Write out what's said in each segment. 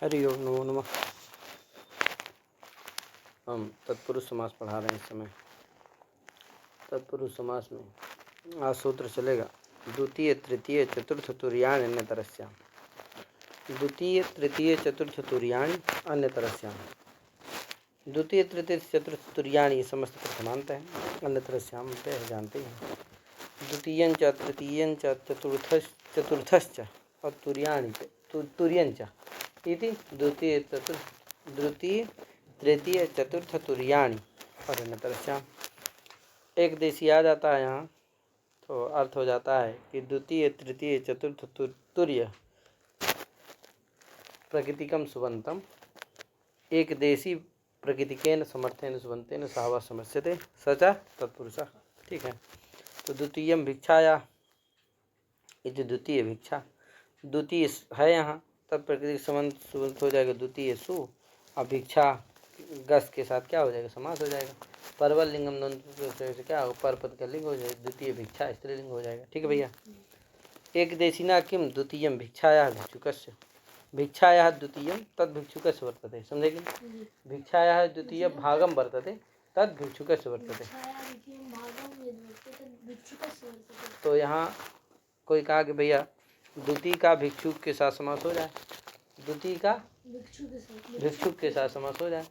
हरि ओम नमो नमः। हम तत्पुरुष समास पढ़ा रहे हैं इस समय। तत्पुरुष समास में आज सूत्र चलेगा द्वितीय तृतीय चतुर्थ तुर्याणि अन्यतरस्याम। द्वितीय तृतीय चतुर्थ तुर्याणि अन्यतरस्याम। द्वितीय तृतीय चतुर्थ तुर्याणि ये समस्त प्रथमांत हैं। अन्यतरस्याम पे जानते हैं। द्वितीयं च तृतीयं च चतुर्थश्च और तुर्यं च इति द्वितीय तृतीय चतुर्थ तुर्याणि और अन्यतरस्याम। एक देशी आ जाता है यहाँ तो अर्थ हो जाता है कि द्वितीय तृतीय चतुर्थ तुर्य प्रकृतिकम सुबंतम एक देशी प्रकृतिकेन समर्थेन सुबंतेन सहवा समस्यते सचा तत्पुरुषा। ठीक है, तो द्वितीयम भिक्षाया इति द्वितीय भिक्षा द्वितीय है यहाँ तब प्रकृति संबंध सुबंत हो जाएगा द्वितीय सु। अब भिक्षा गस के साथ क्या हो जाएगा, समास हो जाएगा। परवल लिंगम से क्या होगा, पर पद का लिंग हो जाएगा, द्वितीय भिक्षा स्त्रीलिंग हो जाएगा। ठीक है भैया। एक देशिना किम द्वितीयम भिक्षाया भिक्षुकस्य भिक्षाया द्वितीयम तद भिक्षुकस्य वर्तते। समझे कि भिक्षाया द्वितीय भागम वर्तते तद भिक्षुकस्य वर्तते। तो यहाँ कोई कहा कि भैया द्वितीय का भिक्षुक के साथ समास हो जाए, द्वितीय का भिक्षुक के साथ समास हो जाए,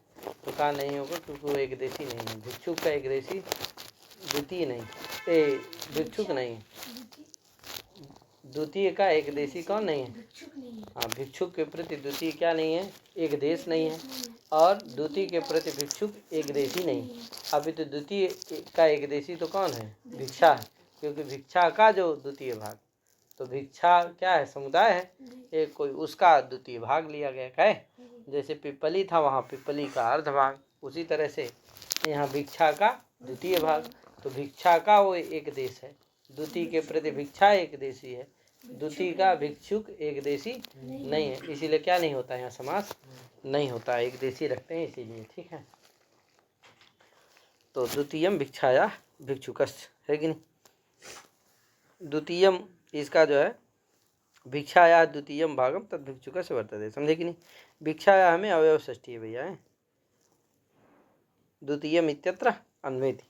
तो कहा नहीं होगा क्योंकि वो एक देशी नहीं है। भिक्षुक का एक देशी द्वितीय नहीं, भिक्षुक नहीं है। द्वितीय का एक देशी कौन नहीं है? हाँ, भिक्षुक के प्रति द्वितीय क्या नहीं है, एक देश नहीं है। और द्वितीय के प्रति भिक्षुक एक देशी नहीं। अभी तो द्वितीय का एक देशी तो कौन है, भिक्षा है, क्योंकि भिक्षा का जो द्वितीय भाग, तो भिक्षा क्या है, समुदाय है एक कोई, उसका द्वितीय भाग लिया गया है। जैसे पिपली था वहाँ पिपली का अर्ध भाग, उसी तरह से यहाँ भिक्षा का द्वितीय भाग। तो भिक्षा का वो एक देश है, द्वितीय के प्रति भिक्षा एक देशी है, द्वितीय का भिक्षुक एक देशी नहीं है। इसीलिए क्या नहीं होता है यहाँ समास नहीं होता है, एक देशी रखते हैं इसीलिए। ठीक है, तो द्वितीयम भिक्षाया भिक्षुकस्य है कि नहीं। द्वितीयम इसका जो है भिक्षाया द्वितीयम भागम तद भिक्षुकस्य वर्तते। समझे कि नहीं। भिक्षाया हमें अवयव षष्ठी है भैया है। द्वितीयम इत्यत्र अन्वयति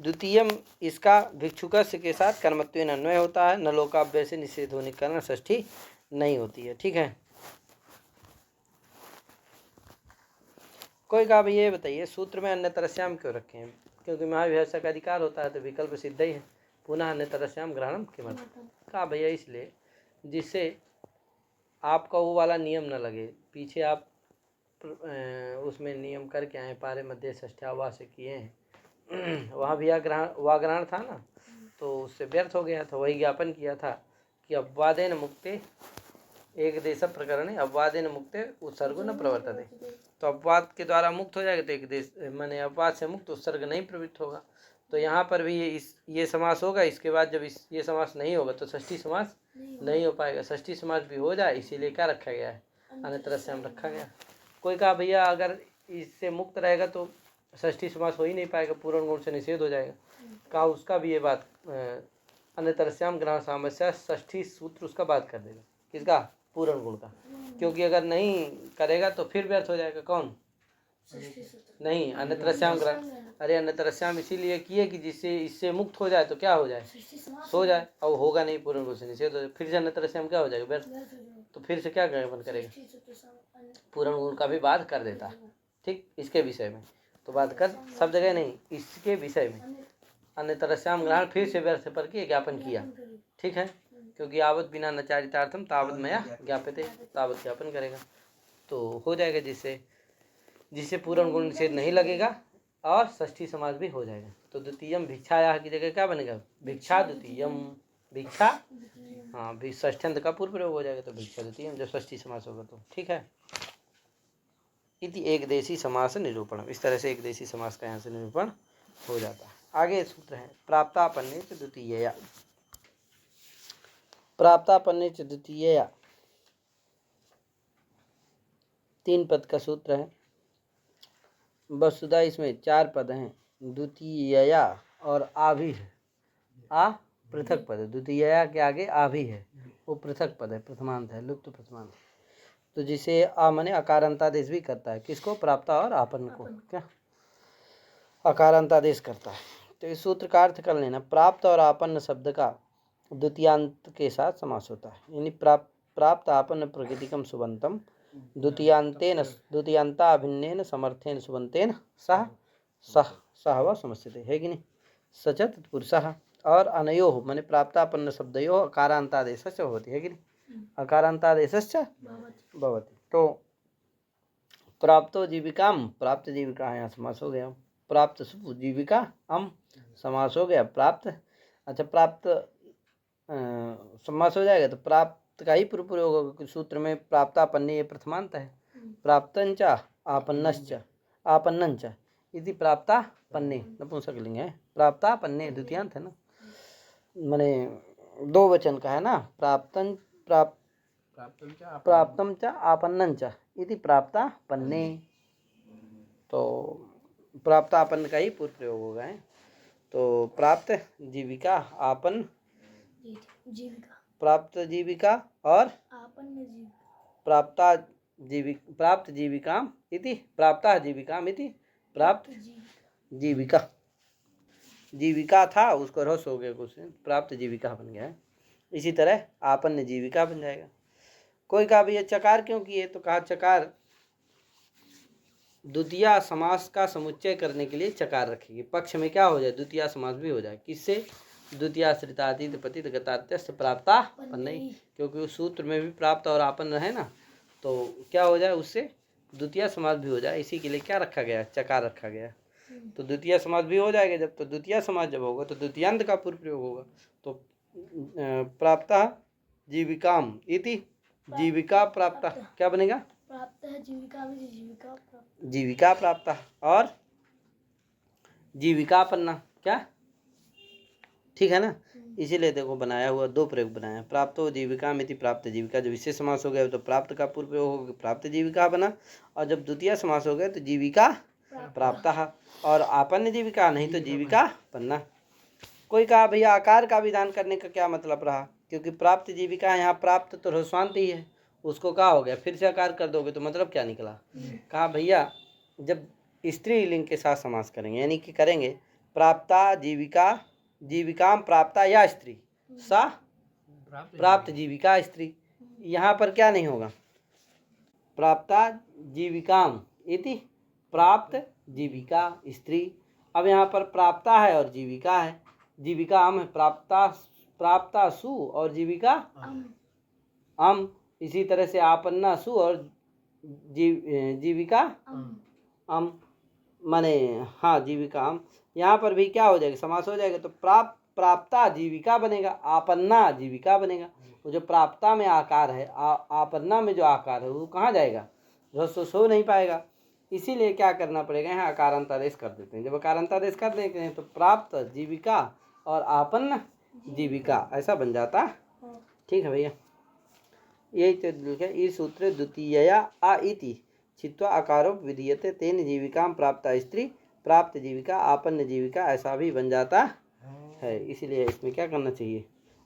द्वितीयम इसका भिक्षुकस्य के साथ कर्मत्वेन अन्वय होता है। न लोकाव्यय से निषेध होने के कारण षष्ठी नहीं होती है। ठीक है, कोई कहा भैया ये बताइए सूत्र में अन्यतरस्याम क्यों रखे हैं? क्योंकि महाविभाषा का अधिकार होता है तो विकल्प सिद्ध ही है। पुनः अन्यतरस्याम ग्रहणम किमर्थम? कहा भैया इसलिए जिससे आपका वो वाला नियम न लगे। पीछे आप उसमें नियम करके आए, पारे मध्य षष्ठ्यावा से किए हैं, वहाँ भी वाग्रहण था ना, तो उससे व्यर्थ हो गया था। वही ज्ञापन किया था कि अपवादेन मुक्ते एक देश प्रकरण है, अपवादेन मुक्ते उत्सर्ग न प्रवर्तते। तो अपवाद के द्वारा मुक्त हो जाएगा तो एक देश माने अपवाद से मुक्त उत्सर्ग नहीं प्रवृत्त होगा। तो यहाँ पर भी ये समास होगा। इसके बाद जब ये समास नहीं होगा तो षष्ठी समास नहीं हो पाएगा। षष्ठी समास भी हो जाए इसीलिए क्या रखा गया है, अन्यतरस्याम रखा गया। कोई कहा भैया अगर इससे मुक्त रहेगा तो षष्ठी समास हो ही नहीं पाएगा, पूर्ण गुण से निषेध हो जाएगा। कहा उसका भी ये बात अन्यतरस्याम ग्रहण सामस्या षष्ठी सूत्र उसका बात कर देगा। किसका? पूर्ण गुण का। क्योंकि अगर नहीं करेगा तो फिर व्यर्थ हो जाएगा। कौन? नहीं, अन्यतरस्याम ग्रहण। अरे अन्यतरस्याम इसीलिए किए कि जिससे इससे मुक्त हो जाए तो क्या हो जाए, सो जाए। अब होगा नहीं, पूर्ण गुण से निषेध हो जाए, फिर से अन्यतरस्याम क्या हो जाएगा, व्यर्थ। तो फिर से क्या ज्ञापन करेगा, पूर्ण गुण का भी बात कर देता है। ठीक, इसके विषय में तो बात कर, सब जगह नहीं, इसके विषय में अन्यतरस्याम ग्रहण फिर से व्यर्थ पर के ज्ञापन किया। ठीक है, क्योंकि आवत बिना नचारितार्थम तावत मया ज्ञापते, तावत ज्ञापन करेगा तो हो जाएगा, जिससे पूर्ण गुण निषेध नहीं लगेगा और षष्ठी समास भी हो जाएगा। तो द्वितीयम भिक्षाया की जगह क्या बनेगा, भिक्षा द्वितीयम। भिक्षा, हाँ, षष्ठ्यंत का पूर्व प्रयोग हो जाएगा तो भिक्षा द्वितीयम जब षष्ठी समास होगा तो। ठीक है, इति एक देशी समास निरूपण। इस तरह से एक देशी समास का यहाँ से निरूपण हो जाता है। आगे सूत्र है प्राप्तापन्ने च द्वितीयया। प्राप्तापन्ने च द्वितीयया 3 पद का सूत्र है। वस्तुतः इसमें 4 पद हैं, द्वितीयया और आ भी है। आ पृथक पद है, द्वितीयया के आगे आ भी है, वो पृथक पद है, प्रथमांत है, लुप्त प्रथमांत। तो जिसे आ माने अकारांतादेश भी करता है, किसको? प्राप्ता और आपन्न को क्या अकारांतादेश करता है। तो इस सूत्र का अर्थ कर लेना, प्राप्त और आपन्न शब्द का द्वितीयांत के साथ समास होता है, यानी प्राप्त आपन्न प्रकृतिकम सुबंतम द्वितीयांताभिन्नेन समर्थेन सुबंतेन सह सह सह व समस्यते, है कि नहीं? सच तत्पुरुषः और अनयोः माने प्राप्तापन्न शब्दयोः अकारांतादेशस्य होती है कि नहीं? अकारांतादेशस्य भवति। तो प्राप्तो जीविकाम, प्राप्त जीविका यहाँ समास हो गया। प्राप्त जीविका अम समास हो गया। प्राप्त अच्छा प्राप्त समास हो जाएगा तो प्राप्त का ही पूर्व प्रयोग होगा। सूत्र में प्राप्तापन्ने ये प्रथमांत है, प्राप्तंच आपन्नश्च आपन्नंच इति प्राप्तापन्ने नपुंसकलिंग है, प्राप्तापन्ने द्वितीयांत है ना, माने दो वचन का है ना, प्राप्तम च आपन्नं च इति प्राप्तापन्ने, तो प्राप्तापन्न का ही पूर्व प्रयोग होगा है। तो प्राप्त जीविका आपन्न जीविका, प्राप्त जीविका और प्राप्त जीविकाम इति प्राप्ता जीविकाम इति प्राप्त जीविका, जीविका था उसको रस हो गया कुछ, प्राप्त जीविका बन गया है। इसी तरह आपन्न जीविका बन जाएगा। कोई कहा भैया चकार क्यों किए, तो कहा चकार द्वितीय समास का समुच्चय करने के लिए चकार रखेगी। पक्ष में क्या हो जाए, द्वितीय समास भी हो जाए, किससे? द्वितीयाश्रितातीत पतित गतात्यस्य प्राप्ता पन्ने, क्योंकि उस सूत्र में भी प्राप्त और आपन्न है ना, तो क्या हो जाए उससे द्वितीय समास भी हो जाए। इसी के लिए क्या रखा गया, चकार रखा गया। तो द्वितीय समास भी हो जाएगा जब, तो द्वितीय समास जब होगा तो द्वितीयांत का पूर्व प्रयोग होगा। तो प्राप्ता जीविकाम इति जीविका प्राप्ता क्या बनेगा, प्राप्त है जीविका में जीविका प्राप्त, जीविका प्राप्ता और जीविका पन्ना क्या, ठीक है ना। इसीलिए देखो बनाया हुआ दो प्रयोग बनाया, प्राप्त हो जीविका में प्राप्त जीविका, जब विशेष समास हो गया तो प्राप्त का पूर्व प्रयोग होगा, प्राप्त जीविका बना, और जब द्वितीय समास हो गया तो जीविका प्राप्ता और आपन्न जीविका, नहीं तो जीविका पन्ना। कोई कहा भैया आकार का विधान करने का क्या मतलब रहा, क्योंकि प्राप्त जीविका यहाँ प्राप्त तो ह्रस्वांत ही है, उसको क्या हो गया फिर से आकार कर दोगे तो मतलब क्या निकला। कहा भैया जब स्त्रीलिंग के साथ समास करेंगे, यानी कि करेंगे प्राप्ता जीविका जीविकाम प्राप्ता या स्त्री सा प्राप्त जीविका स्त्री, यहाँ पर क्या नहीं होगा, प्राप्ता जीविकाम इति प्राप्त जीविका स्त्री। अब यहाँ पर प्राप्ता है और जीविका है, जीविका अम है, प्राप्ता सु और जीविका अम, इसी तरह से आपन्ना सु और जीविका अम माने हाँ जीविका अम। यहाँ पर भी क्या हो जाएगा, समास हो जाएगा, तो प्राप्ता जीविका बनेगा, आपन्ना जीविका बनेगा। वो जो प्राप्ता में आकार है, आपन्ना में जो आकार है वो कहाँ जाएगा, सो नहीं पाएगा। इसीलिए क्या करना पड़ेगा, यहाँ अकारांतादेश कर देते हैं। जब अकारांतादेश कर देते हैं तो प्राप्त जीविका और आपन्न जीविका ऐसा बन जाता। ठीक है भैया, यही तो लिखा इस सूत्र द्वितीयया आ इति छित्वा अकारो विधीयते तेन जीविका प्राप्त स्त्री प्राप्त जीविका आपन्न जीविका ऐसा भी बन जाता है। इसीलिए इसमें क्या करना चाहिए,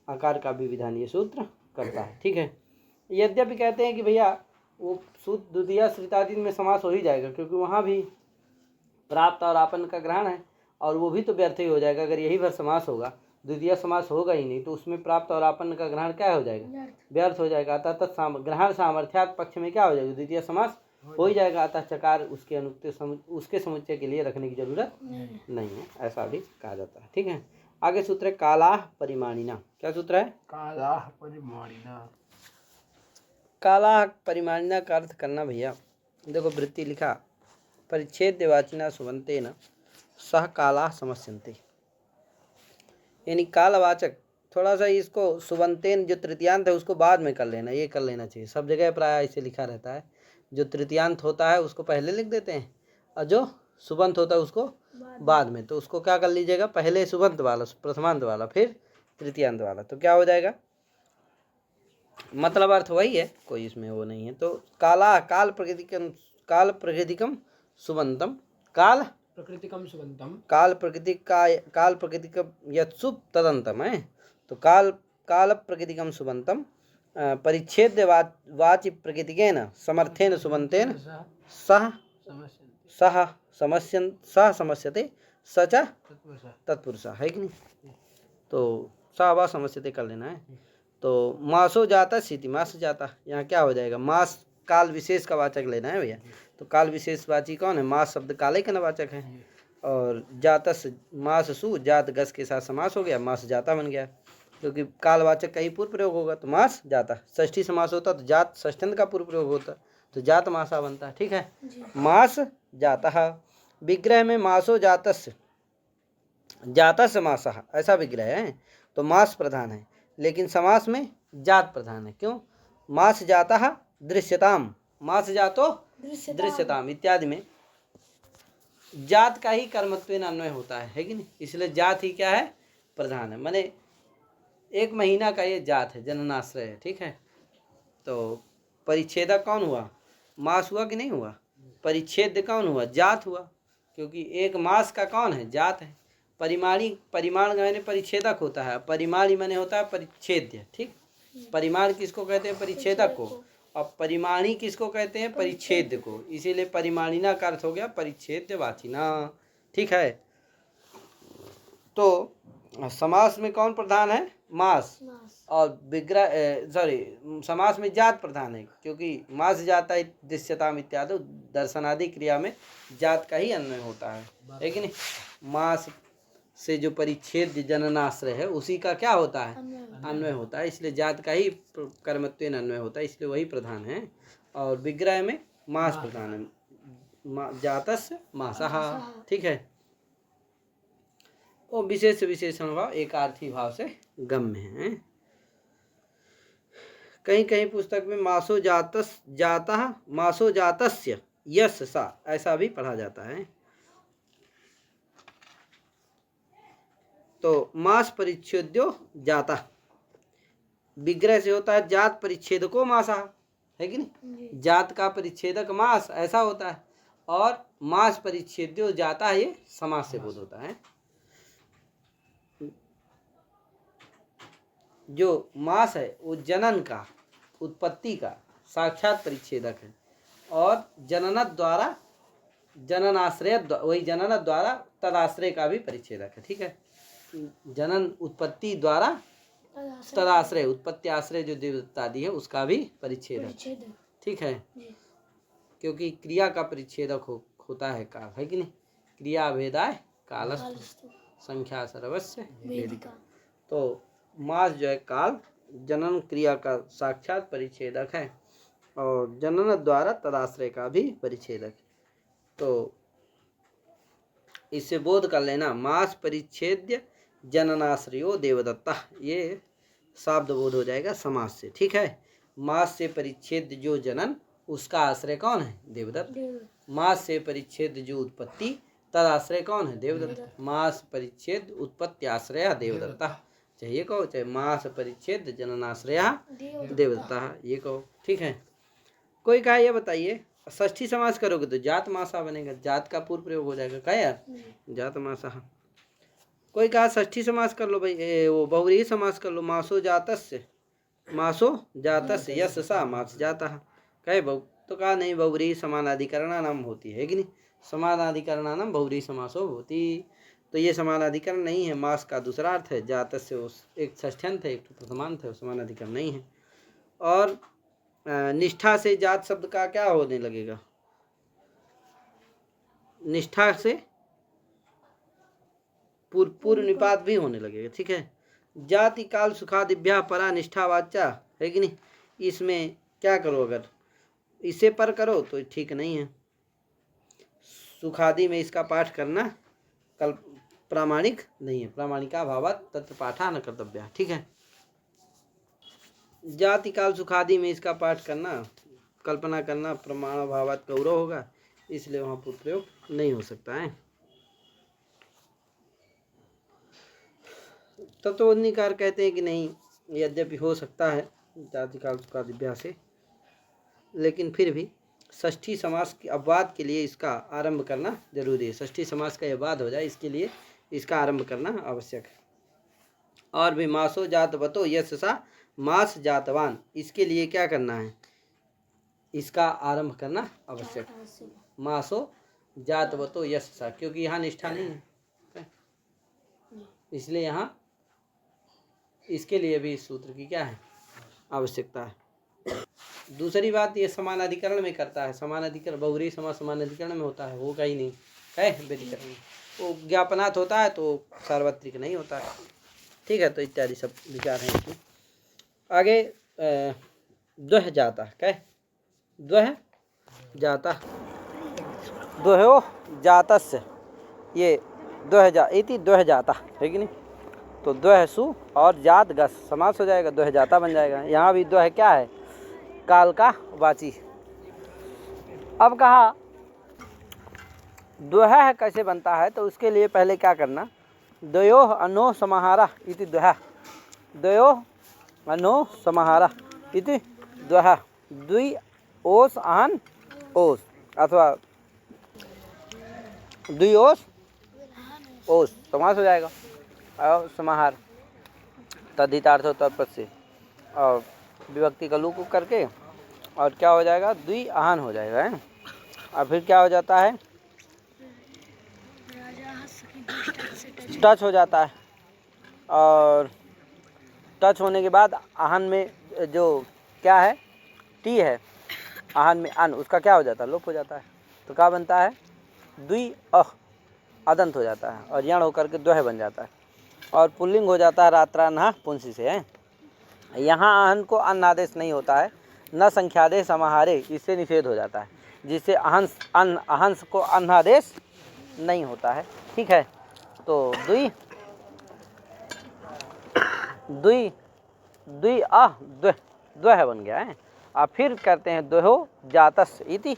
आकार का भी विधान ये सूत्र करता है। ठीक है, यद्यपि कहते हैं कि भैया वो सूत्र द्वितीय श्रितादि में समास हो ही जाएगा, क्योंकि वहाँ भी प्राप्त और आपन्न का ग्रहण है, और वो भी तो व्यर्थ ही हो जाएगा अगर यही भर समास होगा, द्वितीय समास होगा ही नहीं, तो उसमें प्राप्त और आपन्न का ग्रहण क्या हो जाएगा, व्यर्थ हो जाएगा। अतः ग्रहण सामर्थ्यात् पक्ष में क्या हो जाएगा, द्वितीय समास हो ही जाएगा। अतः चकार उसके अनुक्त उसके समुच्चय के लिए रखने की जरूरत नहीं है, ऐसा भी कहा जाता है। ठीक है, आगे सूत्र है कालाह परिमाणिना। क्या सूत्र है, कालाह परिमाणिना। कालाह परिमाणिना का अर्थ करना भैया, देखो वृत्ति लिखा परिच्छेद वाचिना सुबंतेन सह कालाह समस्यन्ते, यानी कालवाचक थोड़ा सा इसको सुबंतेन जो तृतीयांत है उसको बाद में कर लेना, ये कर लेना चाहिए। सब जगह प्राय ऐसे लिखा रहता है, जो तृतीयांत होता है उसको पहले लिख देते हैं और जो सुबंत होता है उसको बाद में। तो उसको क्या कर लीजिएगा, पहले सुबंत वाला प्रथमांत वाला फिर तृतीयांत वाला, तो क्या हो जाएगा, मतलब अर्थ वही है, कोई इसमें वो नहीं है। तो काला काल प्रकृतिकम सुबंतम काल प्रकृतिकम सुबंतम काल प्रकृतिक यत्सुप तदंतम है, तो काल प्रकृतिकम सुबंतम परिच्छेद वाचि प्रकृतिकेन समर्थेन सुबन्तेन सह सह समस्यन सह समस्यते स च तत्पुरुषः, है कि नहीं। तो सा वा समस्यते कर लेना है। तो मासो जाता स्थिति मास जाता, यहाँ क्या हो जाएगा, मास काल विशेष का वाचक लेना है भैया। तो काल विशेष वाची कौन है, मास शब्द काले का वाचक है। और जातस मास सु जात गस के साथ समास हो गया, मास जाता बन गया, क्योंकि कालवाचक का ही पूर्व प्रयोग होगा तो मास जाता। षष्ठी समास होता तो जात षष्ठ्यंत का पूर्व प्रयोग होता तो जात मासा बनता। ठीक है, मास जाता। विग्रह में मासो जातस्य जातस्य मासः ऐसा विग्रह है तो मास प्रधान है, लेकिन समास में जात प्रधान है। क्यों, मास जाता दृश्यताम, मास जातो दृश्यताम इत्यादि में जात का ही कर्मत्वेन अन्वय होता है कि नहीं, इसलिए जात ही क्या है, प्रधान है। माने एक महीना का ये जात है, जननाश्रय है। ठीक है, तो परिच्छेदक कौन हुआ, मास हुआ कि नहीं हुआ, परिच्छेद कौन हुआ, जात हुआ, क्योंकि एक मास का कौन है, जात है। परिमाणी, परिमाण माने परिच्छेदक होता है, परिमाणी माने होता है परिच्छेद्य। ठीक, परिमाण किसको कहते हैं, परिच्छेदक को, और परिमाणी किसको कहते हैं, परिच्छेद को। इसीलिए परिमाणिना का अर्थ हो गया परिच्छेद्य वाचिना। ठीक है, तो समास में कौन प्रधान है, मास, और विग्रह समास में जात प्रधान है, क्योंकि मास जाता है दृश्यताम इत्यादि दर्शनादि क्रिया में जात का ही अन्वय होता है कि नहीं। मास से जो परिच्छेद जननाश्रय है उसी का क्या होता है, अन्वय होता है, इसलिए जात का ही कर्मत्वेन अन्वय होता है, इसलिए वही प्रधान है। और विग्रह में मास प्रधान है, जातस्य मासः। ठीक है, वो विशेष विशेषण भाव एकार्थी भाव से गम्य है। कहीं कहीं पुस्तक में मासो जातस जाता मासो जातस्य यस सा ऐसा भी पढ़ा जाता है। तो मास परिच्छेद्यो जाता, विग्रह से होता है जात परिच्छेदको मासा, है कि नहीं, जात का परिच्छेदक मास ऐसा होता है, और मास परिच्छेद्यो जाता है ये समास से बोध होता है। जो मास है वो जनन का, उत्पत्ति का साक्षात परिच्छेदक है, और जनन द्वारा जननाश्रय वही जनन द्वारा तदाश्रय का भी परिच्छेदक है। ठीक है, जनन उत्पत्ति द्वारा तदाश्रय उत्पत्ति आश्रय जो देवदत्ता आदि है उसका भी परिच्छेदक। ठीक है, क्योंकि क्रिया का परिच्छेदक होता है काल, है कि नहीं, क्रिया भेदाय कालस्तु संख्या सर्वस्य वेदिका। तो मास जो है काल जनन क्रिया का साक्षात परिच्छेदक है, और जनन द्वारा तदाश्रय का भी परिच्छेदक। तो इससे बोध कर लेना, मास परिच्छेद्य जननाश्रयो देवदत्ता, ये शाब्द बोध हो जाएगा समास से। ठीक है, मास से परिच्छेद जो जनन उसका आश्रय कौन है, देवदत्त। मास से परिच्छेद जो उत्पत्ति तदाश्रय कौन है, देवदत्त। मास परिच्छेद उत्पत्ति आश्रय देवदत्ता, चाहे ये कहो, चाहे मास परिच्छेद जननाश्रय देवदत्ता, ये कहो। ठीक है, कोई कहा ये बताइए षष्ठी समास करोगे तो जात मासा बनेगा, जात का पूर्व प्रयोग हो जाएगा, क्या यार, जात मासा। कोई कहा षष्ठी समास कर लो भाई, वो बहुव्रीहि समास कर लो, मासो जातस्य यस सा मास जाता, कहे बहु, तो कहा नहीं, बहुव्रीहि समानाधिकरणानाम होती है कि नहीं, समानाधिकरणानाम बहुव्रीहि समासो होती। तो ये समानाधिकरण नहीं है, मास का दूसरा अर्थ है, जातस्य एक षष्ठ्यंत है, एक प्रथमांत है, समानाधिकरण नहीं है। और निष्ठा से जात शब्द का क्या होने लगेगा, निष्ठा से पूर्व निपात भी होने लगेगा। ठीक है, जाति काल सुखादिभ्या परा निष्ठा वाचा, है कि नहीं, इसमें क्या करो, अगर इसे पर करो तो ठीक नहीं है, सुखादि में इसका पाठ करना कल प्रामाणिक नहीं है, प्रामाणिका भावात तत्र पाठा न कर्तव्य। ठीक है, जाति काल सुखादि में इसका पाठ करना, कल्पना करना प्रमाण भावात गौरव होगा, इसलिए वहाँ पूर्व प्रयोग नहीं हो सकता है। तत्वनिकार कहते हैं कि नहीं, यद्यपि हो सकता है जाति काल सुखादिभ्या से, लेकिन फिर भी षष्ठी समास के अपवाद के लिए इसका आरंभ करना जरूरी है। षष्ठी समास का अपवाद हो जाए इसके लिए इसका आरंभ करना आवश्यक है। और भी मासो जातवतो यश सा मास जातवान, इसके लिए क्या करना है, इसका आरंभ करना आवश्यक। मासो जातवतो यशसा, क्योंकि यहाँ निष्ठा नहीं है, इसलिए यहाँ इसके लिए भी इस सूत्र की क्या है, आवश्यकता है। दूसरी बात, ये समान अधिकरण में करता है, समान अधिकरण बहुरी समास समान अधिकरण में होता है, होगा ही नहीं है व्यधिकरण में, वो ज्ञापनात् होता है तो सार्वत्रिक नहीं होता है। ठीक है, तो इत्यादि सब विचार हैं इसमें। आगे द्वह जाता, क्या द्वह जाता, द्वयो जातस्य, ये द्वह इति द्वह जाता है कि नहीं, तो द्वह सु और जात गस समास हो जाएगा, द्वह जाता बन जाएगा। यहाँ भी द्वह क्या है, काल का वाची। अब कहा द्वह कैसे बनता है, तो उसके लिए पहले क्या करना, द्वयो अनो समाहारा इति द्वह, द्वयो अनो समाहारा इति द्वह, द्वि ओस आन ओस अथवा द्वि ओस ओस समास हो जाएगा, और समाहार तद्धितार्थ तत्पद से और विभक्ति का लूप करके, और क्या हो जाएगा, द्वि आहान हो जाएगा है। और फिर क्या हो जाता है, टच हो जाता है, और टच होने के बाद आहान में जो क्या है, टी है, आहान में अन, उसका क्या हो जाता है, लोप हो जाता है, तो क्या बनता है, द्वि अदंत हो जाता है, और यण होकर के द्वह बन जाता है, और पुल्लिंग हो जाता है रात्रान्हा पुंसी से है। यहाँ आहन को अन्न आदेश नहीं होता है, न संख्यादेश समाहारे, इससे निषेध हो जाता है, जिससे अहंस अहंस को अन्न आदेश नहीं होता है। ठीक है, तो द्वि द्वि द्वि द्वह बन गया है। अब फिर करते हैं द्वयो जातस्य इति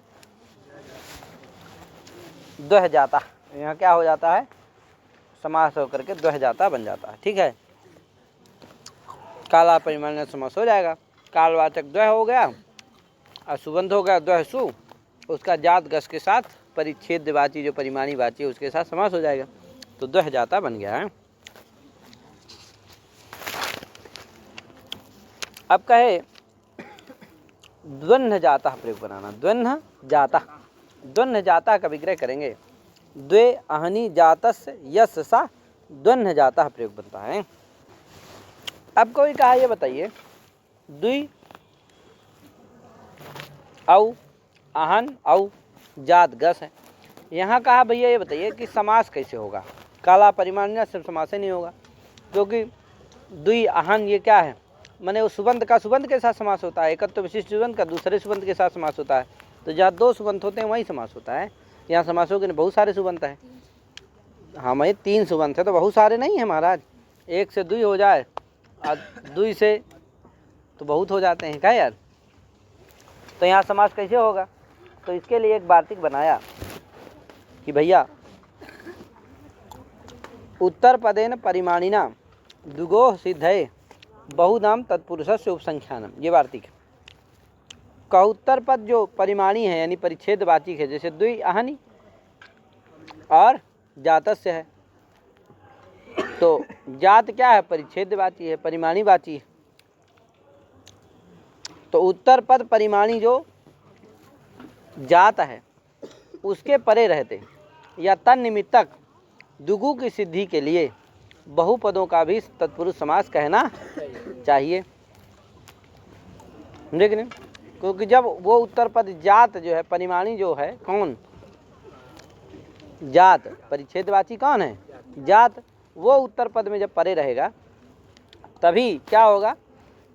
द्वह जाता, यहाँ क्या हो जाता है, समास होकर के द्वह जाता बन जाता है। ठीक है, काला परिमाण समास हो जाएगा, कालवाचक द्वह हो गया और सुबंध हो गया द्वह सु, उसका जात गस के साथ परिच्छेदवाची जो परिमाणी वाची है उसके साथ समास हो जाएगा, तो द्वह जाता बन गया है। अब कहे द्वन्ह जाता प्रयोग बनाना, द्वन्ह जाता, द्वन्ह जाता का विग्रह करेंगे, द्वे अहनी जातस्य यस सा द्वन्ह जाता प्रयोग बनता है। अब कोई कहा, ये बताइए, द्वि औ अहन औ जात गस है, यहाँ कहा भैया ये बताइए कि समास कैसे होगा, काला परिमाण सिर्फ समास ही नहीं होगा, क्योंकि द्वि अहन ये क्या है, माने उस सुबंध का सुबंध के साथ समास होता है, एक तो विशिष्ट सुबंध का दूसरे सुबंध के साथ समास होता है, तो जहाँ दो सुबंध होते हैं वहीं समास होता है। यहाँ समासों के बहुत सारे सुबंध हैं, हमें 3 सुबंध है तो बहुत सारे नहीं है महाराज, 1 से 2 हो जाए और 2 से तो बहुत हो जाते हैं क्या यार, तो यहाँ समास कैसे होगा, तो इसके लिए एक वार्तिक बनाया कि भैया उत्तर पदेन परिमाणिना दुगो सिद्धये बहुनाम तत्पुरुषस्य उपसंख्यानम, ये वार्तिक का उत्तर पद जो परिमाणी है यानी परिच्छेद वाचिक है, जैसे द्वि अहनी और जातस्य है, तो जात क्या है, परिच्छेद वाची है, परिमाणी वाची है, तो उत्तर पद परिमाणी जो जात है उसके परे रहते या तन्निमित्तक दुगु की सिद्धि के लिए बहुपदों का भी तत्पुरुष समास कहना चाहिए, लेकिन क्योंकि जब वो उत्तर पद जात जो है परिमाणी जो है, कौन जात, परिच्छेदवाची कौन है, जात, वो उत्तर पद में जब परे रहेगा तभी क्या होगा,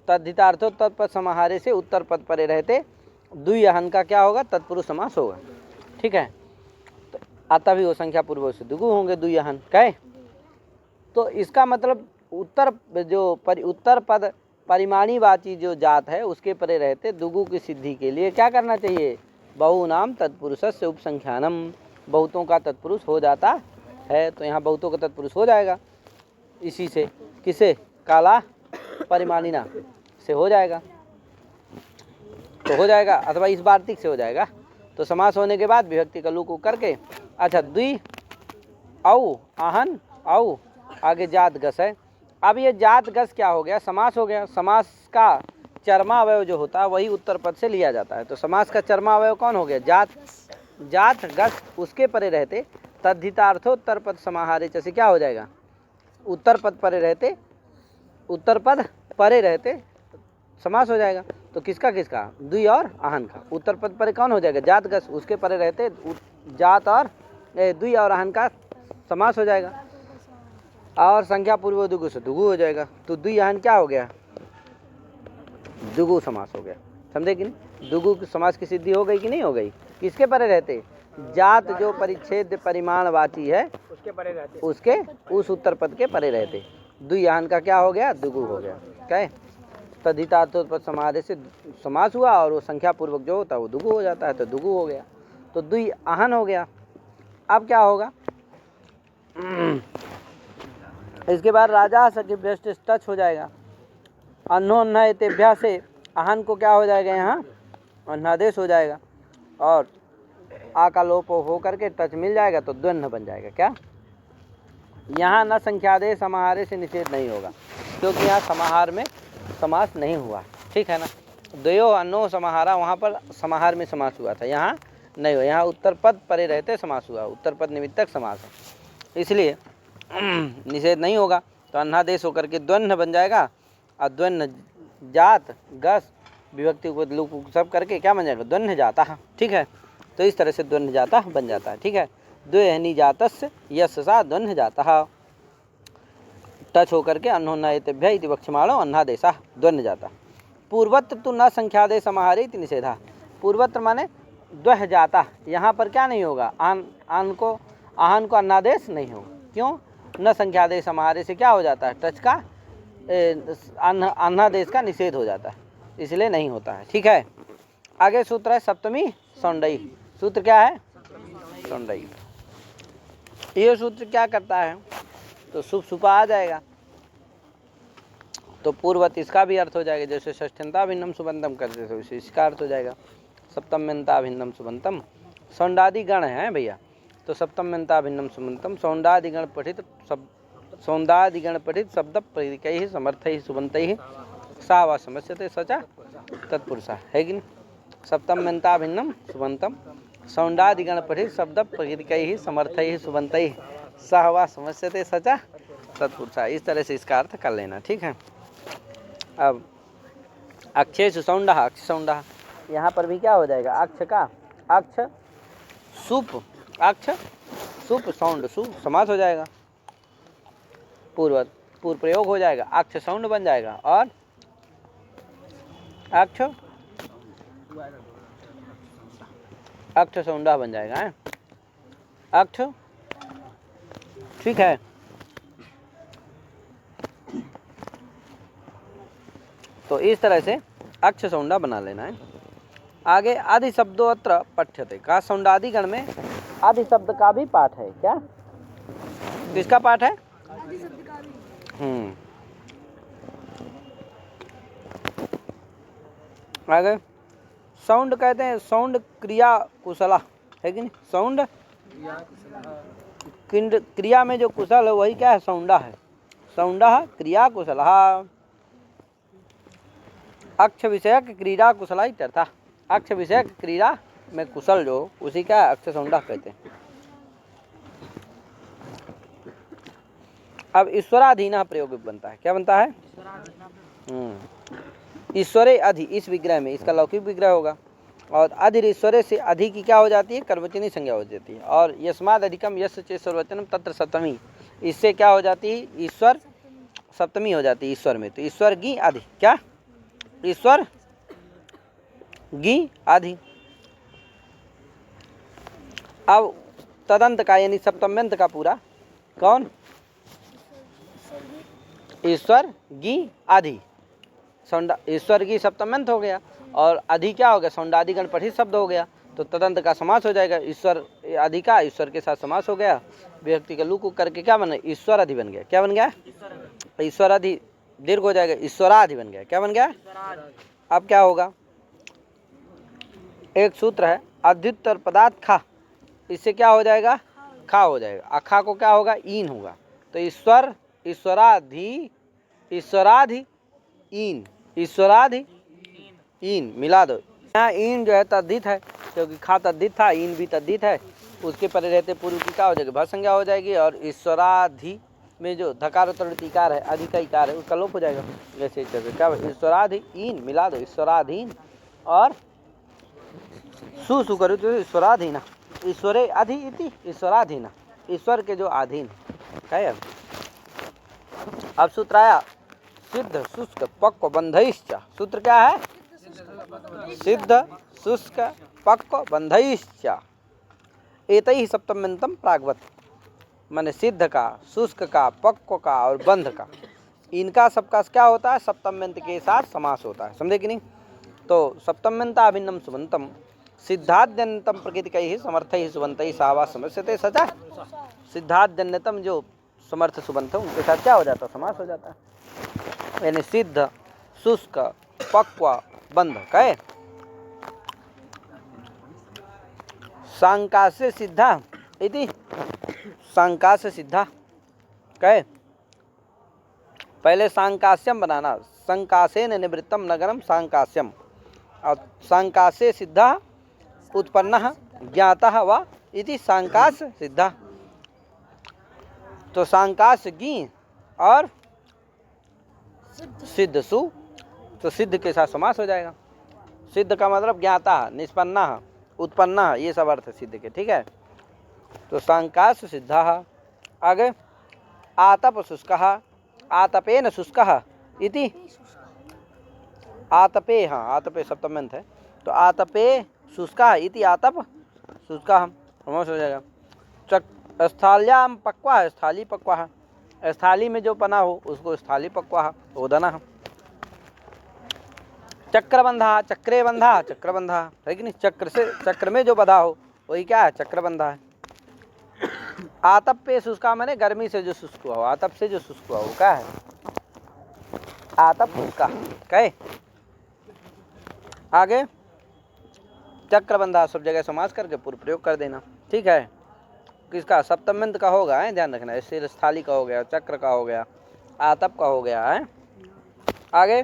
तद्धितार्थो तत्पद समाहारे से उत्तर पद परे रहते द्विअहन का क्या होगा, तत्पुरुष समास होगा। ठीक है, तो आता भी वो संख्या पूर्व से दुगु होंगे द्विअहन कहे, तो इसका मतलब उत्तर पद परिमाणी वाची जो जात है उसके परे रहते दुगु की सिद्धि के लिए क्या करना चाहिए, बहुनाम तत्पुरुषस्य उपसंख्यानम, बहुतों का तत्पुरुष हो जाता है, तो यहाँ बहुतों का तत्पुरुष हो जाएगा इसी से, किसे, काला परिमाणिना से हो जाएगा, तो हो जाएगा, अथवा इस वार्तिक से हो जाएगा, तो समास होने के बाद विभक्ति का लूक करके, अच्छा द्वि औ आहन औ आगे जात गस है, अब ये जात गस क्या हो गया, समास हो गया। समास का चरमा अवयव जो होता है वही उत्तर पद से लिया जाता है। तो समास का चरमा अवयव कौन हो गया, जात। जात गस उसके परे रहते तद्धितार्थोत्तर पद समाहारे जैसे क्या हो जाएगा, उत्तर पद परे रहते, उत्तर पद परे रहते समास हो जाएगा। तो किसका किसका, द्वि और आहन का। उत्तर पद परे कौन हो जाएगा, जात गस उसके परे रहते जात और द्वि और आहन का समास हो जाएगा। और संख्या पूर्व दुगु से दुगु हो जाएगा। तो द्वि आहन क्या हो गया, दुगु समास हो गया। समझे कि नहीं, दुगु समास की सिद्धि हो गई कि नहीं हो गई। किसके परे रहते, जात जो परिच्छेद परिमाणवाची है उसके परे रहते, उसके उस उत्तर पद के परे रहते। द्वियान का क्या हो गया, दुगु हो गया। क्या है, तद्धितार्थोत्तर समाहारे से समास हुआ और वो संख्या पूर्वक जो होता है वो दुगु हो जाता है, तो दुगु हो गया। तो द्वि आहन हो गया। अब क्या होगा, इसके बाद राजा सके व्यस्त टच हो जाएगा। अन्योन्यतेभ्या से आहन को क्या हो जाएगा, यहाँ अन्नादेश हो जाएगा और आ का लोप हो करके टच मिल जाएगा तो द्वंद्व बन जाएगा। क्या, यहाँ न संख्यादेश समाहारे से निषेध नहीं होगा क्योंकि यहाँ समाहार में समास नहीं हुआ। ठीक है ना, द्वयो अन्नो समाहारा, वहाँ पर समाहार में समास हुआ था, यहाँ नहीं हुआ। यहाँ उत्तर पद परे रहते समास हुआ, उत्तर पद निमित्तक समास है, इसलिए निषेध नहीं होगा। तो अन्नादेश होकर के द्वंद्व बन जाएगा और द्वंद्व जात गस विभक्ति को लुक सब करके क्या बन जाएगा, द्वंद्व जाता। ठीक है, तो इस तरह से द्वंद्व जाता बन जाता है। ठीक है, द्वयनि जातस्य यस्य सा द्वंद्व जाता, टच होकर के अन्योन्यतेभ्य इति वक्ष्यमाणो अन्नादेशः द्वंद्व जाता। पूर्वत्र तो न संख्यादेश समाहारे इति निषेधा। पूर्वत्र माने द्वह जाता, यहाँ पर क्या नहीं होगा, आहन को अन्नादेश नहीं होगा। क्यों, न संख्यादेश समाहारे से क्या हो जाता है, टच का अन्नादेश का निषेध हो जाता है, इसलिए नहीं होता है। ठीक है, आगे सूत्र है सप्तमी सौंडई। सूत्र क्या है, सौंडई। ये सूत्र क्या करता है, तो शुभ सुपा आ जाएगा तो पूर्वत इसका भी अर्थ हो जाएगा। जैसे षष्ठ्यंता भिन्नम सुबंतम करते थे उसे इसका अर्थ हो जाएगा सप्तम्यंता भिन्नम सुबंतम। सौंडादि गण है भैया, तो सप्तम्यंता भिन्नम सुबंतम सौंडादिगण पठित सौंदादिगण पठित शब्द प्रतीकैः समर्थैः सुबन्तैः सा वा समस्यते सचा तत्पुरुषा है कि नहीं। सप्तम्यंता भिन्नम सुबंतम सौंडादिगण पठित शब्द प्रतीकैः समर्थैः सुबन्तैः सा वा समस्यते सचा तत्पुरुषा। इस तरह से इसका अर्थ कर लेना। ठीक है, अब अक्षेषु सौंडः अक्ष सौंडः, यहाँ पर भी क्या हो जाएगा, अक्ष का अक्ष सुप, अक्ष सुप सौंड सु समास हो जाएगा, पूर्व प्रयोग हो जाएगा, अक्ष सौंड बन जाएगा और अक्ष सौंडा बन जाएगा है? अक्ष। ठीक है, तो इस तरह से अक्ष सौंडा बना लेना है। आगे आदि शब्दोत्र पठ्यते का, सौंडादि गण में आदि शब्द का भी पाठ है। क्या, किसका पाठ है, आगे साउंड कहते हैं, साउंड क्रिया कुशला है कि नहीं। साउंड क्रिया में जो कुशल है वही क्या है, सौंडा है। सौंडा क्रिया कुशला, अक्ष विषयक क्रीड़ा कुशला इत्यर्थ। अक्ष विषयक क्रीड़ा में कुशल जो उसी का अक्ष सौंडा कहते हैं। अब ईश्वराधीन प्रयोग बनता है। क्या बनता है, ईश्वरे अधि, इस विग्रह में इसका लौकिक विग्रह होगा और अधिर ईश्वरे से अधि की क्या हो जाती है, कर्मवचनी संज्ञा हो जाती है। और यस्माद अधिकम यस्य चेत् सर्ववचनम तत्र सप्तमी, इससे क्या हो जाती है, ईश्वर सप्तमी हो जाती है ईश्वर में। तो ईश्वर गी अधि, क्या, ईश्वर गी आधि। अब तदंत का यानी सप्तम्यंत का पूरा कौन, ईश्वर गी आधि। सौंडा ईश्वर की सप्तम्यंत हो गया और अधि क्या हो गया, सौंडादिगण पठित शब्द हो गया, तो तदंत का समास हो जाएगा। ईश्वर अधि का ईश्वर के साथ समास हो गया, व्यक्ति का लुक करके क्या बना, ईश्वर अधि बन गया। क्या बन गया, ईश्वर अधि दीर्घ हो जाएगा, ईश्वराधि बन गया। क्या बन गया, अब क्या होगा, एक सूत्र है अध्युत्तर पदार्थ खा, इससे क्या हो जाएगा, खा हो जाएगा। अखा को क्या होगा, ईन होगा। तो ईश्वर ईश्वराधि ईश्वराधि ईन, ईश्वराधि ईन मिला दो। यहाँ ईन जो है तद्धित है, क्योंकि खा तद्धित था, ईन भी तद्धित है, उसके परे रहते पूर्व की क्या हो जाएगी, भर संज्ञा हो जाएगी। और ईश्वराधि में जो धकार उत्तरवर्ती इकार है, अधिक का इकार है, उसका लोप हो जाएगा। जैसे क्या ईश्वराधि ईन मिला दो, ईश्वराधीन और सु करो तो ईश्वराधीना, ईश्वरे अधि इति ईश्वराधीना, ईश्वर के जो अधीन है। अब सूत्र आया सिद्ध शुष्क पक्व बंधैश्च। सूत्र क्या है, सिद्ध शुष्क पक्व बंधैश्च एतैः सप्तम्यन्तं प्राग्वत्। माने सिद्ध का, शुष्क का, पक्व का और बंध का, इनका सबका क्या होता है, सप्तम्यंत के साथ समास होता है। समझे कि नहीं। तो सप्तम्यंताभिन्नम सुबंतम सिद्धाद्यन्यतम प्रकृतिकैः समर्थैः सुबंतैः सावा समस्यते सचा। सिद्धाद्यन्यतम जो समर्थ सुबंत है उनके साथ क्या हो जाता है, समास हो जाता है। यानी सिद्ध शुष्क पक्व बंध कहे सांकास्य सिद्धा इति सांकास्य सिद्धा कहे। पहले सांकास्यम बनाना, संकासेन निवृत्तम नगरम सांकास्यम, और सांकास्य सिद्धा उत्पन्नः ज्ञातः वा इति सांकास्य सिद्धा। तो सांकास्य गी और सिद्ध सु, तो सिद्ध के साथ समास हो जाएगा। सिद्ध का मतलब ज्ञाता, निष्पन्ना, उत्पन्ना, ये सब अर्थ सिद्ध के। ठीक है। तो सांकास्य सिद्धा। आगे आतप शुष्कः आतपेन शुष्कः इति आतपे, हाँ आतपे सप्तम्यंत है, तो आतपे शुष्कः इति आतप शुष्कः समास हो जाएगा। स्थाल्याम पक्वा, स्थाली पक्वा, स्थाली में जो बना हो उसको स्थाली पक्वा ओदना। चक्रबंधा चक्रे बंधा, चक्रबंधा है कि नहीं, चक्र से, चक्र में जो बंधा हो वही क्या है, चक्रबंधा है। आतप पे शुष्का माने गर्मी से जो शुष्क हुआ हो, आतप से जो शुष्क हुआ हो क्या है, आतप शुष्का कहे। आगे चक्रबंधा सब जगह समास करके पूर्व प्रयोग कर देना। ठीक है। किसका, सप्तम्यंत का होगा है, ध्यान रखना। ऐसे स्थाली का हो गया, चक्र का हो गया, आतप का हो गया है। आगे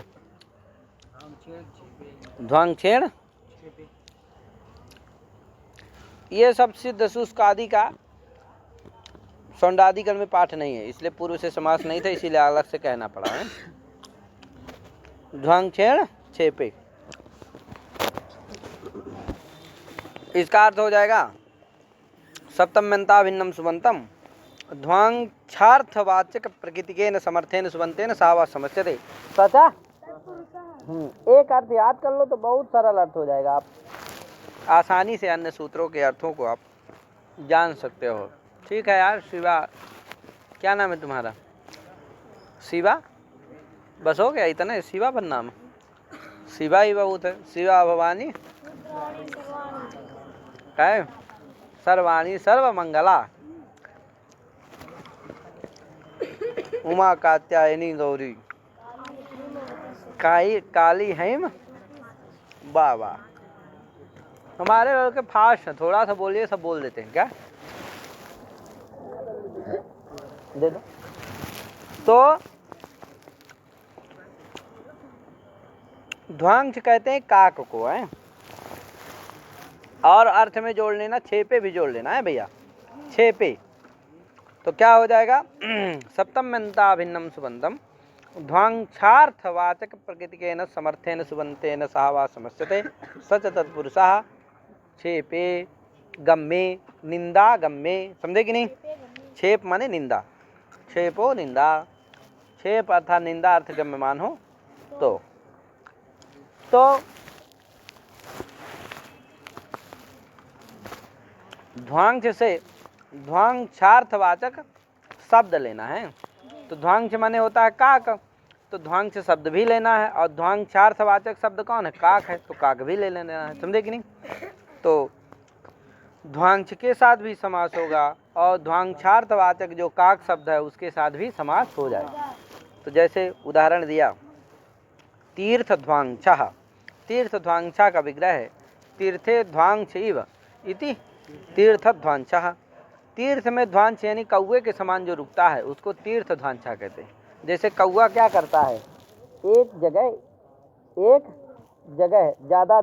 ध्वांगछेड़, ये सब सिद्ध शुष्क आदि का सौंडादिकरण में पाठ नहीं है, इसलिए पूर्व से समास नहीं था, इसीलिए अलग से कहना पड़ा है। ध्वांगछेड़ छेपे, इसका अर्थ हो जाएगा सप्तम्यंताभिन्नम सुबंतम ध्वांक्षार्थवाचक प्रकृतिकेन समर्थेन सुबंतेन सावा समस्यते सचा। एक अर्थ याद कर लो तो बहुत सरल अर्थ हो जाएगा, आप आसानी से अन्य सूत्रों के अर्थों को आप जान सकते हो। ठीक है यार। शिवा, क्या नाम है तुम्हारा, शिवा, बस हो गया इतना, शिवा बन नाम, शिवा ही बहुत है। शिवा भवानी है, सर्वाणी सर्वमंगला, उमा कात्यायनी गौरी, काली हेम बाबा। हमारे लोग के फास्ट है, थोड़ा सा बोलिए सब बोल देते हैं क्या, दे दो। तो ध्वांश कहते हैं काक को है, और अर्थ में जोड़ लेना, छेपे भी जोड़ लेना है भैया, छेपे। तो क्या हो जाएगा, सप्तम्यंताभिन्नम सुबंतम ध्वांक्षार्थवाचक प्रकृतिकेन समर्थेन सुबंतेन सह वा समस्यते सच तत्पुरुषः छेपे गम्मे निंदा गम्मे। समझे कि नहीं। छेप माने निंदा, छेपो निंदा, छेप अर्थात निंदा अर्थ गम्यमान हो तो ध्वांश से ध्वांक्षार्थवाचक शब्द लेना है। तो ध्वांश माने होता है काक, तो ध्वांश शब्द भी लेना है, और ध्वांक्षार्थवाचक शब्द कौन है, काक है, तो काक भी ले लेना है। समझे कि नहीं। तो ध्वांश के साथ भी समास होगा, और ध्वांक्षार्थवाचक जो काक शब्द है उसके साथ भी समास हो जाएगा। तो जैसे उदाहरण दिया, तीर्थ ध्वांक्षः, तीर्थ ध्वांक्षा का विग्रह है तीर्थे ध्वांश इव इति तीर्थ ध्वांक्षः। तीर्थ में ध्वांश यानी कौवे के समान जो रुकता है उसको तीर्थ ध्वांछा कहते हैं। जैसे कौआ क्या करता है, एक जगह ज़्यादा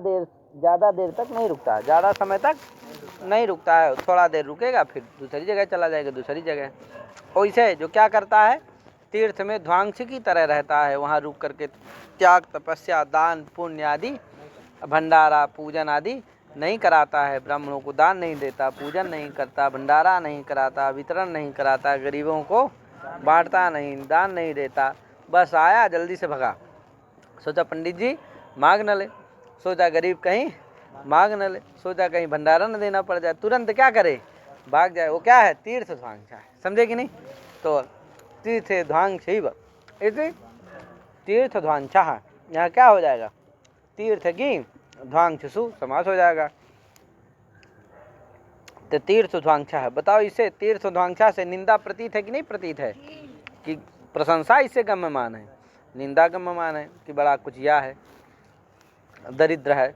देर तक नहीं रुकता है, ज़्यादा समय तक नहीं रुकता है, थोड़ा देर रुकेगा फिर दूसरी जगह चला जाएगा, दूसरी जगह। वैसे जो क्या करता है, तीर्थ में ध्वांस की तरह रहता है, वहाँ रुक करके त्याग, तपस्या, दान, पुण्य आदि, भंडारा, पूजन आदि नहीं कराता है, ब्राह्मणों को दान नहीं देता, पूजन नहीं करता, भंडारा नहीं कराता, वितरण नहीं कराता, गरीबों को बांटता नहीं, दान नहीं देता, बस आया जल्दी से भगा। सोचा पंडित जी मांग न ले, सोचा गरीब कहीं मांग न ले, सोचा कहीं भंडारा न देना पड़ जाए, तुरंत क्या करे, भाग जाए। वो क्या है, तीर्थ ध्वांसा है, समझे कि नहीं। तो तीर्थ ध्वांस ही इसे तीर्थ ध्वांसा है, यहाँ क्या हो जाएगा, तीर्थ की ध्वांसु समास हो जाएगा। तो तीर्थ ध्वांसा है, बताओ इसे तीर्थ ध्वांसा से निंदा प्रतीत है कि नहीं प्रतीत है, कि प्रशंसा इससे गम्यमान है, निंदा गम्यमान है कि बड़ा कुचिया है, दरिद्र है,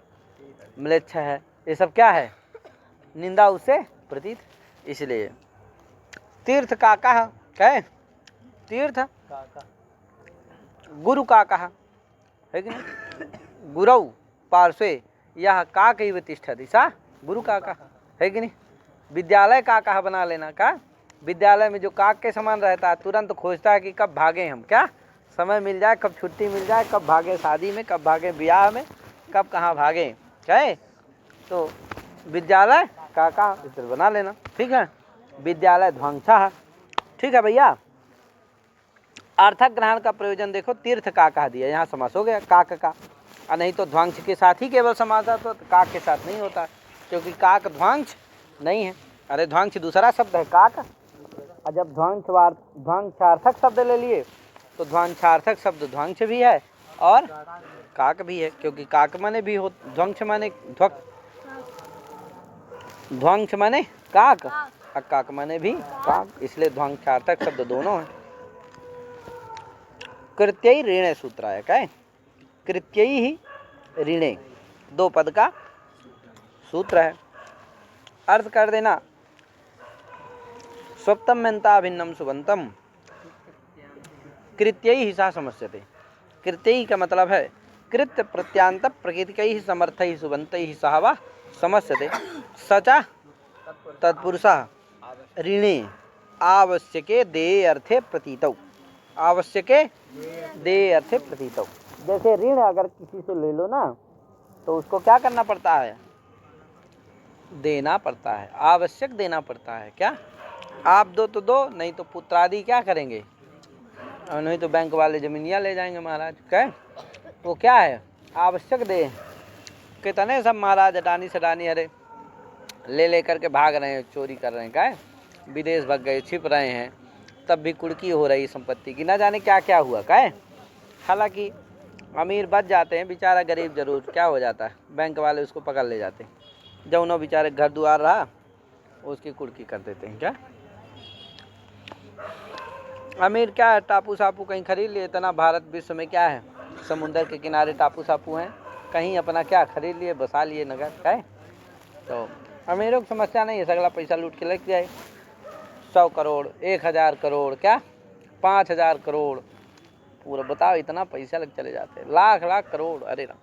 म्लेच्छ है, ये सब क्या है, निंदा उससे प्रतीत। इसलिए तीर्थ का कहा कहे, तीर्थ गुरु का कहा है कि नहीं, गुरु पार्श्वे यह काक इव तिष्ठति सा गुरु का कहा है कि नहीं। विद्यालय का कहा बना लेना, का विद्यालय में जो काक के समान रहता है, तुरंत खोजता है कि कब भागे हम, क्या समय मिल जाए, कब छुट्टी मिल जाए, कब भागे शादी में, कब भागे ब्याह में, कब कहाँ भागे, कहे तो विद्यालय का इस तरह बना लेना, ठीक है। विद्यालय ध्वंसा है, ठीक है भैया। अर्थक ग्रहण का प्रयोजन देखो, तीर्थ का कहा दिया, यहाँ समास हो गया काक का, और नहीं तो ध्वंस के साथ ही केवल समास आता, तो काक के साथ नहीं होता, क्योंकि काक ध्वंस नहीं है। अरे ध्वंस दूसरा शब्द है काक, और जब ध्वंसार्थक शब्द ले लिए तो ध्वंसार्थक शब्द ध्वंस भी है और काक भी है, क्योंकि काक माने भी हो, ध्वंस माने ध्वंस माने काक, और काक माने भी काक, इसलिए ध्वंसार्थक शब्द दोनों है। कृत्यई ऋणे सूत्र आया, क्या है, कृत्यई ही ऋणे, दो पद का सूत्र है। अर्थ कर देना, स्वप्तम मेंता भिन्नम सुबंतम, कृत्यई ही सा समस्यते। कृत्यई का मतलब है कृत्य प्रत्यांत प्रकृतिकैः समर्थैः सुबन्तैः सह वा समस्यते, सचा तत्पुरुषः ऋणे आवश्यके देय अर्थे प्रतीतौ, आवश्यके देय अर्थे प्रतीतौ। जैसे ऋण अगर किसी से ले लो ना, तो उसको क्या करना पड़ता है, देना पड़ता है, आवश्यक देना पड़ता है। क्या आप दो तो दो, नहीं तो पुत्र आदि क्या करेंगे, और नहीं तो बैंक वाले जमीनियाँ ले जाएंगे महाराज, क्या वो क्या है, आवश्यक दे। कितने सब महाराज अडानी सडानी अरे ले करके भाग रहे हैं, चोरी कर रहे हैं, क्या विदेश भाग गए, छिप रहे हैं, तब भी कुड़की हो रही संपत्ति की, ना जाने क्या क्या हुआ, क्या हालांकि अमीर बच जाते हैं, बेचारा गरीब जरूर क्या हो जाता है, बैंक वाले उसको पकड़ ले जाते हैं, जब उन्होंने बेचारे घर द्वार रहा उसकी कुड़की कर देते हैं। क्या अमीर क्या है, टापू सापू कहीं खरीद लिए, इतना भारत विश्व में क्या है, समुंदर के किनारे टापू सापू हैं, कहीं अपना क्या खरीद लिए, बसा लिए नगर, क्या है। तो अमीरों की समस्या नहीं है, सगला पैसा लूट के लग जाए, 100 करोड़ 1000 करोड़ क्या 5000 करोड़ पूरा, बताओ इतना पैसा लग चले जाते हैं, लाख लाख करोड़, अरे राम।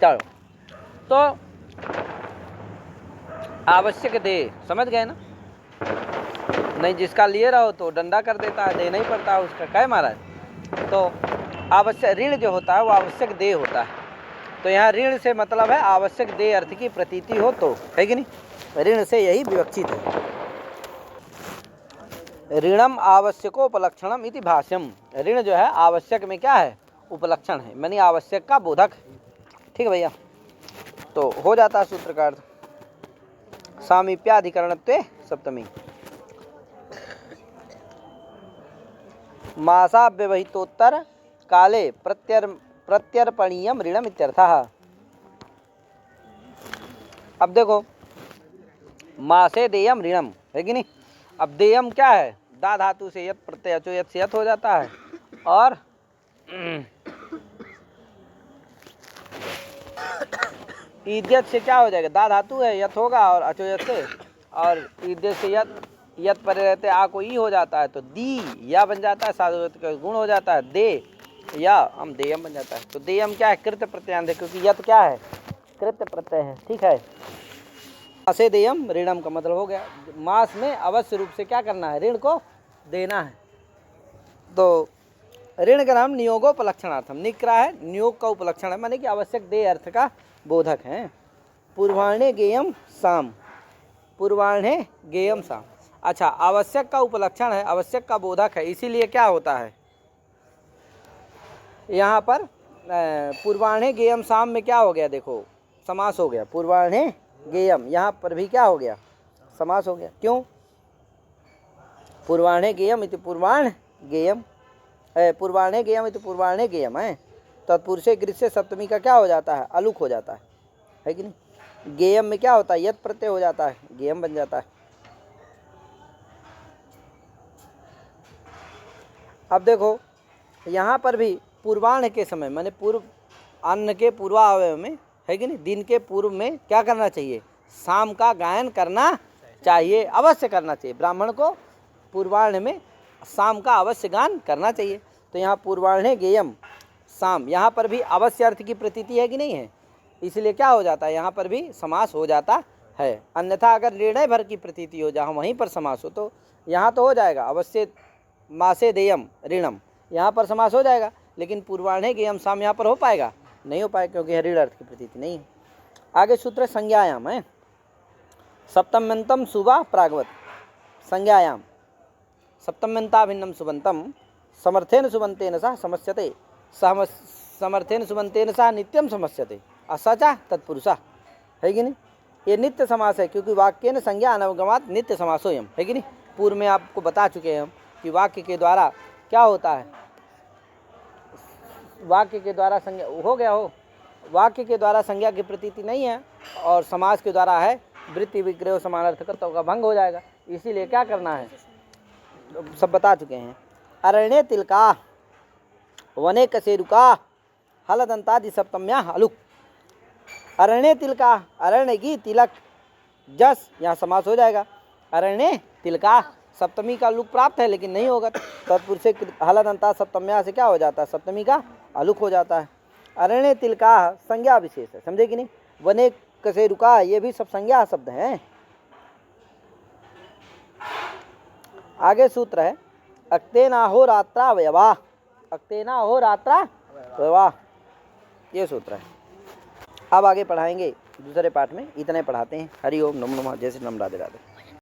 चलो तो आवश्यक दे, समझ गए ना, नहीं जिसका लिए रहो तो डंडा कर देता है, देना ही पड़ता है उसका, क्या महाराज। तो आवश्यक ऋण जो होता है वो आवश्यक दे होता है, तो यहाँ ऋण से मतलब है आवश्यक दे अर्थ की प्रतीति हो तो, है कि नहीं, ऋण से यही विवक्षित है। ऋणम आवश्यकोपलक्षणम इति भाष्यम, ऋण जो है आवश्यक में क्या है, उपलक्षण है, मानी आवश्यक का बोधक, ठीक है भैया। तो हो जाता है सूत्र का अर्थ, सामीप्याधिकरणत्वे सप्तमी, मासाव्यवहितोत्तर काले प्रत्यर्पणीयम ऋणम इत्यर्थः। अब देखो मासे देयम ऋणम, है कि नहीं, अब देयम क्या है, दा धातु से यत प्रत्यय अचो यत से यत हो जाता है, और ईद्यत से क्या हो जाएगा, दा धातु है, यत होगा और अचो यत से, और ईद्यत से यत यत परे रहते आ को ई हो जाता है तो दी या बन जाता है, साधुवत का गुण हो जाता है दे या हम देयम बन जाता है। तो देयम क्या है? कृत प्रत्यांत है, क्योंकि यत क्या है? कृत प्रत्यय है। ठीक है, मासे देयम ऋणम का मतलब हो गया मास में अवश्य रूप से क्या करना है? ऋण को देना है। तो ऋण का नाम नियोगोपलक्षणार्थम, निक्रा है नियोग का उपलक्षण है, माने कि आवश्यक दे अर्थ का बोधक है। पूर्वाण्य गेयम साम, पूर्वाण्य गेयम साम। अच्छा, आवश्यक का उपलक्षण है, आवश्यक का बोधक है, इसीलिए क्या होता है यहाँ पर पूर्वाण्य गेयम साम में क्या हो गया? देखो समास हो गया। पूर्वाण्य गेयम यहाँ पर भी क्या हो गया? समास हो गया। क्यों? पूर्वाण्य गेयम इति पूर्वाण्य गेयम, पूर्वाण्य गेयम इति पूर्वाण्य गेयम है। तत्पुरुषे गृह से सप्तमी का क्या हो जाता है? अलुक हो जाता है कि नहीं? गेयम में क्या होता है? यत प्रत्यय हो जाता है, गेयम बन जाता है। अब देखो यहाँ पर भी पूर्वाह्न के समय माने पूर्व अन्न के पूर्वावय में है कि नहीं, दिन के पूर्व में क्या करना चाहिए? शाम का गायन करना चाहिए, अवश्य करना चाहिए। ब्राह्मण को पूर्वाह्न में शाम का अवश्य गान करना चाहिए। तो यहाँ पूर्वाह्न गेयम शाम, यहाँ पर भी अवश्य अर्थ की प्रतीति है कि नहीं है? इसलिए क्या हो जाता है? यहाँ पर भी समास हो जाता है। अन्यथा अगर निर्णय भर की प्रतीति हो जहाँ वहीं पर समास हो तो यहाँ तो हो जाएगा अवश्य मासे देयम ऋणम, यहाँ पर समास हो जाएगा, लेकिन पूर्वाह्न गेयम शाम यहाँ पर हो पाएगा? नहीं हो पाएगा, क्योंकि ऋण अर्थ की प्रतीति नहीं है। आगे सूत्र संज्ञायाम है। सप्तम्यंतम सुबह प्रागवत संज्ञायाम, सप्तम्यंता भिन्नम सुबंतम समर्थेन सुबंतेन सह समस्यते, समर्थेन सुबंतेन सह नित्यम समस्यते असचा तत्पुरुषा, है कि नहीं? ये नित्य समास है, क्योंकि वाक्य ने संज्ञा अनवगमात नित्य समासोयम, है कि नहीं? पूर्व में आपको बता चुके हैं हम कि वाक्य के द्वारा क्या होता है? वाक्य के द्वारा संज्ञा हो गया हो, वाक्य के द्वारा संज्ञा की प्रतीति नहीं है और समास के द्वारा है वृत्ति विग्रह समानार्थकत्व का भंग हो जाएगा। इसीलिए क्या करना है? सब बता चुके हैं। अरण्य तिलका वने कसेरुका हलदंतादि सप्तम्या हलुक। अरण्य तिलका, अरण्य की तिलक जस यहाँ समास हो जाएगा। अरण्य तिलका सप्तमी का लुक प्राप्त है लेकिन नहीं होगा, तत्पुरुष से हलदंता सप्तम्या से क्या हो जाता है? सप्तमी का अलुक हो जाता है। अरण्य तिलका संज्ञा विशेष है, समझे कि नहीं? वने कसे रुका, ये भी सब संज्ञा शब्द हैं। आगे सूत्र है अक्तेना हो रात्रा वयवा, अक्तेना हो रात्रा वयवा, ये सूत्र है। अब आगे पढ़ाएंगे दूसरे पाठ में, इतने पढ़ाते हैं। हरि ओम नमो नमः, जय श्री राम, राधे राधे।